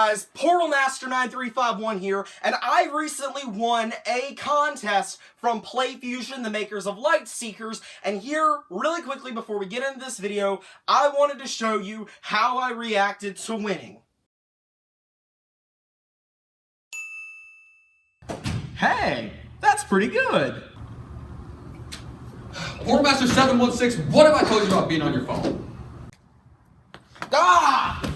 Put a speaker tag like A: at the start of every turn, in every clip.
A: guys, Portal Master 9351 here, and I recently won a contest from PlayFusion, the makers of Lightseekers, and here, really quickly before we get into this video, I wanted to show you how I reacted to winning.
B: Hey, that's pretty good.
C: Portal Master 716, what have I told you about being on your phone?
A: Ah!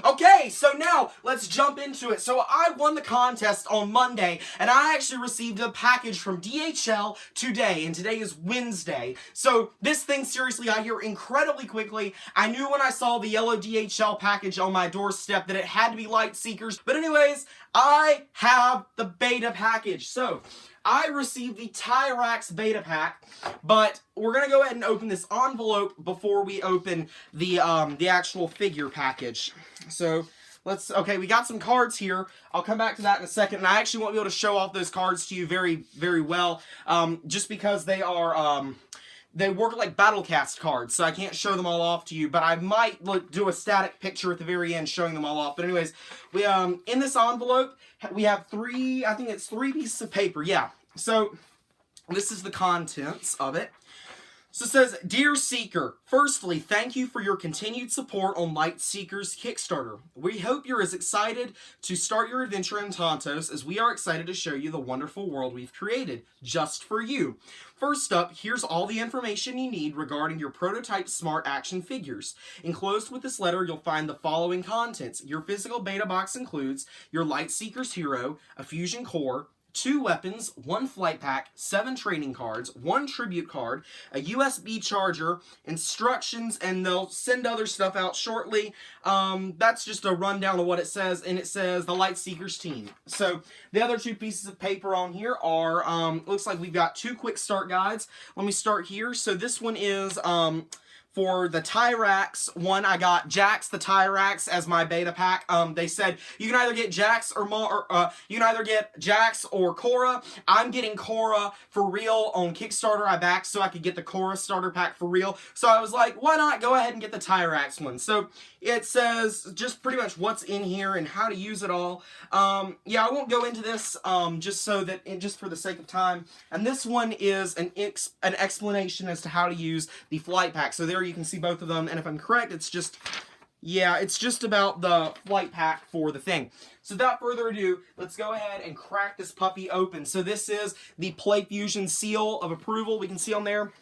A: Okay, so now let's jump into it. So I won the contest on Monday, and I actually received a package from DHL today, and today is Wednesday. So this thing seriously got here incredibly quickly. I knew when I saw the yellow DHL package on my doorstep that it had to be Lightseekers. But anyways, I have the beta package. So I received the Tyrax beta pack, but we're gonna go ahead and open this envelope before we open the actual figure package. So okay, we got some cards here. I'll come back to that in a second, and I actually won't be able to show off those cards to you very, very well, just because they are, they work like Battlecast cards, so I can't show them all off to you, but I might do a static picture at the very end showing them all off. But anyways, we in this envelope, we have three pieces of paper, yeah. So, this is the contents of it. So it says, Dear Seeker, firstly, thank you for your continued support on Lightseekers Kickstarter. We hope you're as excited to start your adventure in Tontos as we are excited to show you the wonderful world we've created, just for you. First up, here's all the information you need regarding your prototype smart action figures. Enclosed with this letter, you'll find the following contents. Your physical beta box includes your Lightseekers hero, a fusion core, 2 weapons, 1 flight pack, 7 training cards, 1 tribute card, a USB charger, instructions, and they'll send other stuff out shortly. That's just a rundown of what it says, and it says the Lightseekers team. So the other 2 pieces of paper on here are, looks like we've got 2 quick start guides. Let me start here. So this one is, for the Tyrax one, I got Jax the Tyrax as my beta pack. They said you can either get Jax or you can either get Jax or Korra. I'm getting Korra for real on Kickstarter. I backed so I could get the Korra starter pack for real. So I was like, why not go ahead and get the Tyrax one? So it says just pretty much what's in here and how to use it all. Yeah, I won't go into this just for the sake of time. And this one is an explanation as to how to use the flight pack. So there you can see both of them, and if I'm correct, it's just about the flight pack for the thing. So without further ado, let's go ahead and crack this puppy open. So this is the PlayFusion seal of approval. We can see on there,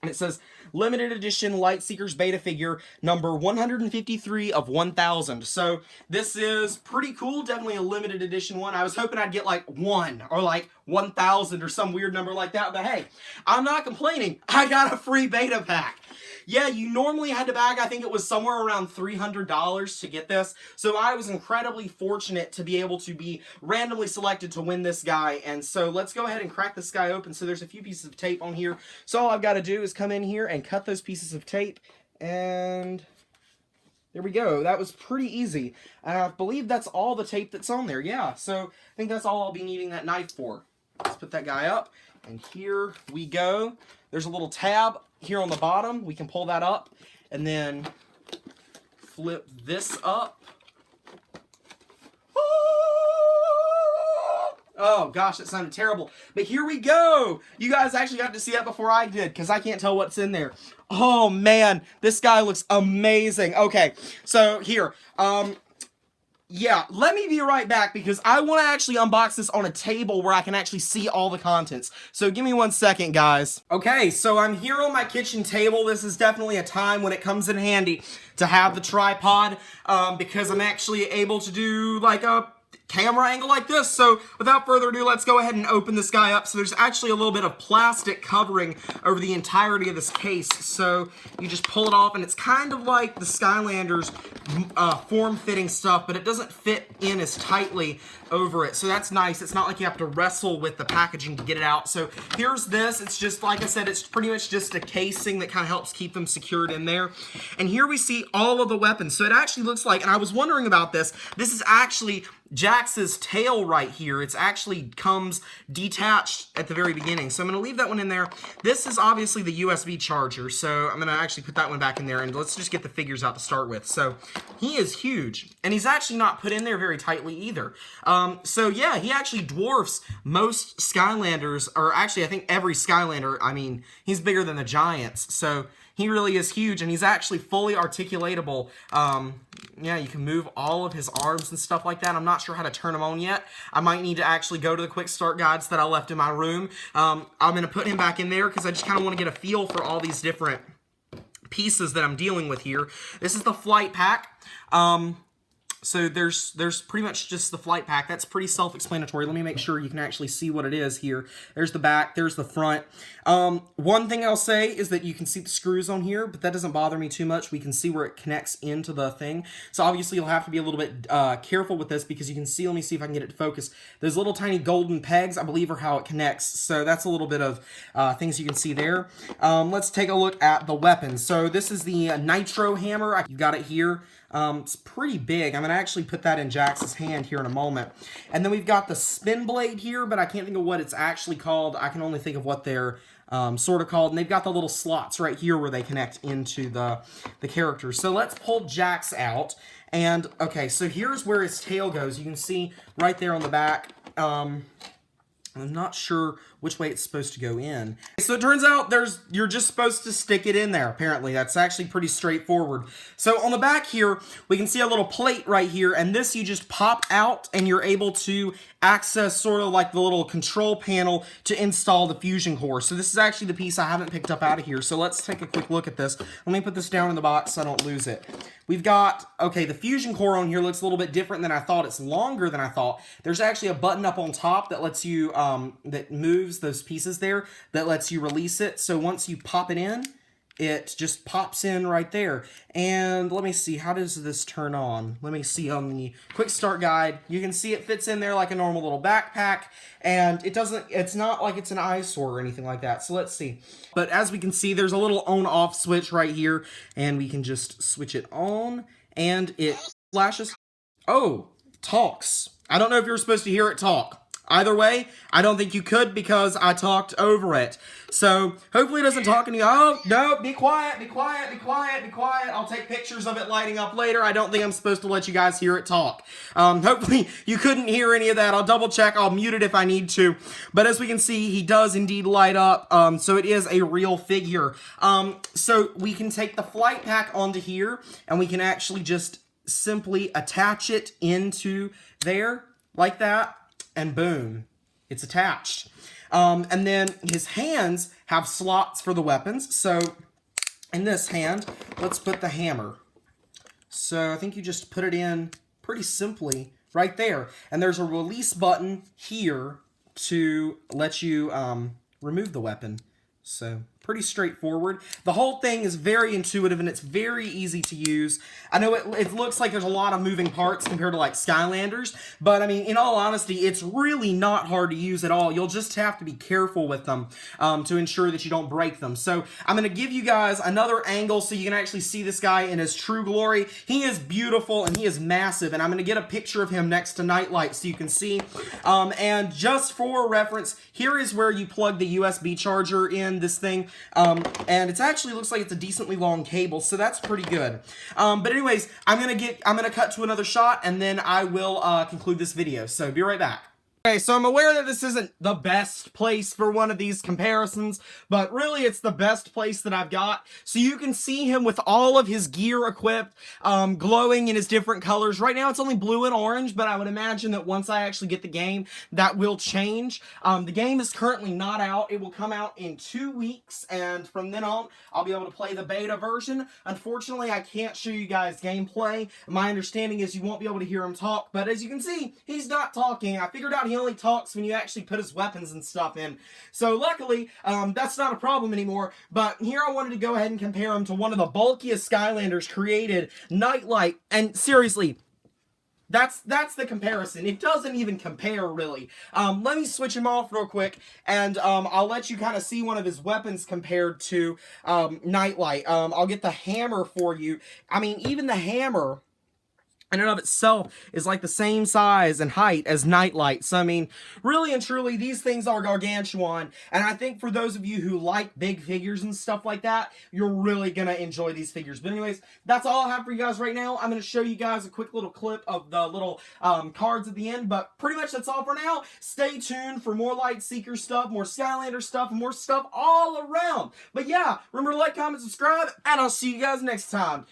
A: and it says limited edition Lightseekers beta figure number 153 of 1000. So this is pretty cool, definitely a limited edition one. I was hoping I'd get like 1 or like 1000 or some weird number like that, but hey, I'm not complaining. I got a free beta pack. Yeah, you normally had to bag, I think it was somewhere around $300 to get this, so I was incredibly fortunate to be able to be randomly selected to win this guy, and so let's go ahead and crack this guy open. So there's a few pieces of tape on here, so all I've got to do is come in here and cut those pieces of tape, and there we go. That was pretty easy. I believe that's all the tape that's on there, yeah, so I think that's all I'll be needing that knife for. Let's put that guy up, and here we go. There's a little tab here on the bottom. We can pull that up and then flip this up. Oh gosh, that sounded terrible. But here we go. You guys actually got to see that before I did because I can't tell what's in there. Oh man, this guy looks amazing. Okay, so here, yeah, let me be right back because I want to actually unbox this on a table where I can actually see all the contents. So give me 1 second, guys. Okay, so I'm here on my kitchen table. This is definitely a time when it comes in handy to have the tripod because I'm actually able to do like a camera angle like this. So without further ado, let's go ahead and open this guy up. So there's actually a little bit of plastic covering over the entirety of this case. So you just pull it off, and it's kind of like the Skylanders form-fitting stuff, but it doesn't fit in as tightly over it. So that's nice. It's not like you have to wrestle with the packaging to get it out. So here's this. It's just, like I said, it's pretty much just a casing that kind of helps keep them secured in there. And here we see all of the weapons. So it actually looks like, and I was wondering about this, this is actually Jax's tail right here, it's actually comes detached at the very beginning. So I'm going to leave that one in there. This is obviously the USB charger, so I'm going to actually put that one back in there, and let's just get the figures out to start with. So he is huge, and he's actually not put in there very tightly either. So yeah, he actually dwarfs most Skylanders, or actually I think every Skylander. I mean, he's bigger than the Giants, so he really is huge, and he's actually fully articulatable. Yeah, you can move all of his arms and stuff like that. I'm not sure how to turn him on yet. I might need to actually go to the quick start guides that I left in my room. I'm going to put him back in there because I just kind of want to get a feel for all these different pieces that I'm dealing with here. This is the flight pack. So there's pretty much just the flight pack. That's pretty self-explanatory. Let me make sure you can actually see what it is here. There's the back, there's the front. One thing I'll say is that you can see the screws on here, but that doesn't bother me too much. We can see where it connects into the thing. So obviously you'll have to be a little bit careful with this because you can see, let me see if I can get it to focus. Those little tiny golden pegs, I believe, are how it connects. So that's a little bit of things you can see there. Let's take a look at the weapons. So this is the Nitro hammer. You've got it here. It's pretty big. I'm going to actually put that in Jax's hand here in a moment. And then we've got the spin blade here, but I can't think of what it's actually called. I can only think of what they're sort of called. And they've got the little slots right here where they connect into the characters. So let's pull Jax out. And, okay, so here's where his tail goes. You can see right there on the back. I'm not sure which way it's supposed to go in. So it turns out you're just supposed to stick it in there, apparently. That's actually pretty straightforward. So on the back here, we can see a little plate right here, and this you just pop out, and you're able to access sort of like the little control panel to install the fusion core. So this is actually the piece I haven't picked up out of here. So let's take a quick look at this. Let me put this down in the box so I don't lose it. We've got, okay, the fusion core on here looks a little bit different than I thought. It's longer than I thought. There's actually a button up on top that lets you, that moves those pieces there, that lets you release it. So once you pop it in, it just pops in right there. And let me see, how does this turn on? Let me see on the quick start guide. You can see it fits in there like a normal little backpack, and it's not like it's an eyesore or anything like that. So let's see. But as we can see, there's a little on-off switch right here, and we can just switch it on, and it flashes. Oh, talks. I don't know if you're supposed to hear it talk. Either way, I don't think you could because I talked over it. So hopefully it doesn't talk and you go, oh, no, be quiet, be quiet, be quiet, be quiet. I'll take pictures of it lighting up later. I don't think I'm supposed to let you guys hear it talk. Hopefully you couldn't hear any of that. I'll double check. I'll mute it if I need to. But as we can see, he does indeed light up. So it is a real figure. So we can take the flight pack onto here and we can actually just simply attach it into there like that. And boom, it's attached. And then his hands have slots for the weapons. So in this hand, let's put the hammer. So I think you just put it in pretty simply right there. And there's a release button here to let you remove the weapon. So pretty straightforward. The whole thing is very intuitive and it's very easy to use. I know it looks like there's a lot of moving parts compared to like Skylanders, but I mean, in all honesty, it's really not hard to use at all. You'll just have to be careful with them to ensure that you don't break them. So I'm going to give you guys another angle so you can actually see this guy in his true glory. He is beautiful and he is massive, and I'm going to get a picture of him next to Nightlight so you can see. And just for reference, here is where you plug the USB charger in this thing. And it actually looks like it's a decently long cable, so that's pretty good. But anyways, I'm gonna cut to another shot, and then I will conclude this video. So be right back. Okay, so I'm aware that this isn't the best place for one of these comparisons, but really it's the best place that I've got. So you can see him with all of his gear equipped, glowing in his different colors. Right now it's only blue and orange, but I would imagine that once I actually get the game, that will change. The game is currently not out. It will come out in 2 weeks, and from then on, I'll be able to play the beta version. Unfortunately, I can't show you guys gameplay. My understanding is you won't be able to hear him talk, but as you can see, he's not talking. I figured out he only talks when you actually put his weapons and stuff in. So luckily, that's not a problem anymore. But here I wanted to go ahead and compare him to one of the bulkiest Skylanders created, Nightlight. And seriously, that's the comparison. It doesn't even compare, really. Let me switch him off real quick, and I'll let you kind of see one of his weapons compared to Nightlight. I'll get the hammer for you. I mean, even the hammer in and of itself is like the same size and height as Nightlight. So I mean, really and truly, these things are gargantuan, and I think for those of you who like big figures and stuff like that, you're really gonna enjoy these figures. But anyways, that's all I have for you guys right now. I'm gonna show you guys a quick little clip of the little cards at the end, but pretty much that's all for now. Stay tuned for more Lightseeker stuff, more Skylander stuff, and more stuff all around. But yeah, remember to like, comment, subscribe, and I'll see you guys next time.